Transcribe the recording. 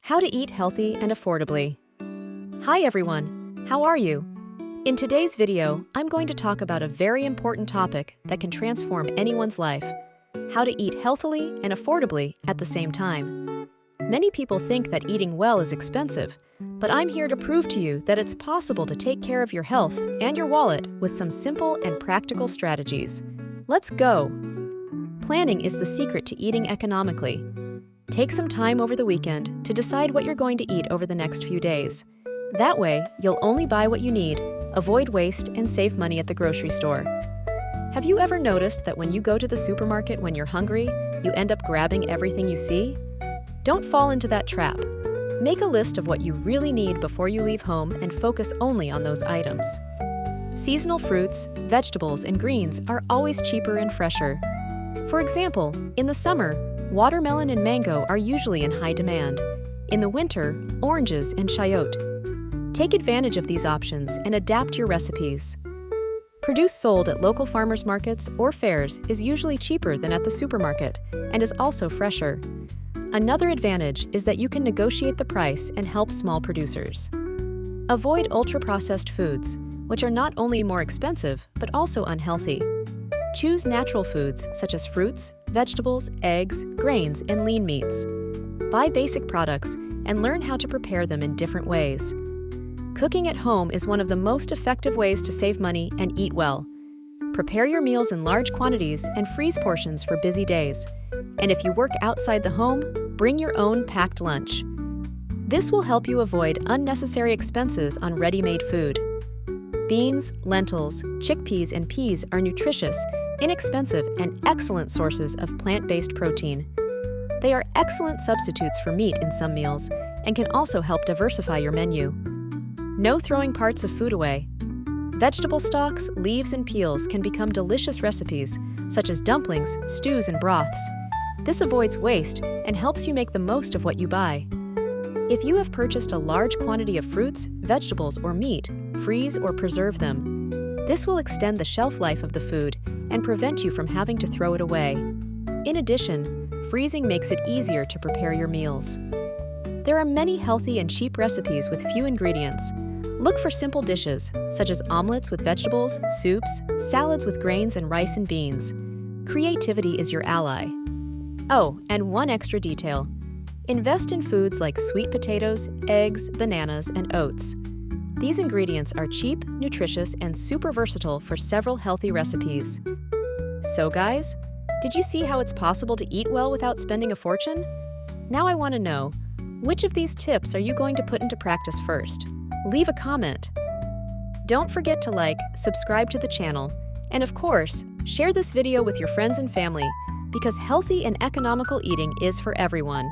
How to eat healthy and affordably. Hi everyone, how are you? In today's video, I'm going to talk about a very important topic that can transform anyone's life: how to eat healthily and affordably at the same time. Many people think that eating well is expensive, but I'm here to prove to you that it's possible to take care of your health and your wallet with some simple and practical strategies. Let's go! Planning is the secret to eating economically. Take some time over the weekend to decide what you're going to eat over the next few days. That way, you'll only buy what you need, avoid waste, and save money at the grocery store. Have you ever noticed that when you go to the supermarket when you're hungry, you end up grabbing everything you see? Don't fall into that trap. Make a list of what you really need before you leave home and focus only on those items. Seasonal fruits, vegetables, and greens are always cheaper and fresher. For example, in the summer, watermelon and mango are usually in high demand. In the winter, oranges and chayote. Take advantage of these options and adapt your recipes. Produce sold at local farmers markets or fairs is usually cheaper than at the supermarket and is also fresher. Another advantage is that you can negotiate the price and help small producers. Avoid ultra-processed foods, which are not only more expensive but also unhealthy. Choose natural foods such as fruits, vegetables, eggs, grains, and lean meats. Buy basic products and learn how to prepare them in different ways. Cooking at home is one of the most effective ways to save money and eat well. Prepare your meals in large quantities and freeze portions for busy days. And if you work outside the home, bring your own packed lunch. This will help you avoid unnecessary expenses on ready-made food. Beans, lentils, chickpeas, and peas are nutritious, inexpensive, and excellent sources of plant-based protein. They are excellent substitutes for meat in some meals and can also help diversify your menu. No throwing parts of food away. Vegetable stalks, leaves, and peels can become delicious recipes, such as dumplings, stews, and broths. This avoids waste and helps you make the most of what you buy. If you have purchased a large quantity of fruits, vegetables, or meat, freeze or preserve them. This will extend the shelf life of the food and prevent you from having to throw it away. In addition, freezing makes it easier to prepare your meals. There are many healthy and cheap recipes with few ingredients. Look for simple dishes, such as omelets with vegetables, soups, salads with grains and rice and beans. Creativity is your ally. Oh, and one extra detail. Invest in foods like sweet potatoes, eggs, bananas, and oats. These ingredients are cheap, nutritious, and super versatile for several healthy recipes. So guys, did you see how it's possible to eat well without spending a fortune? Now I want to know, which of these tips are you going to put into practice first? Leave a comment. Don't forget to like, subscribe to the channel, and of course, share this video with your friends and family, because healthy and economical eating is for everyone.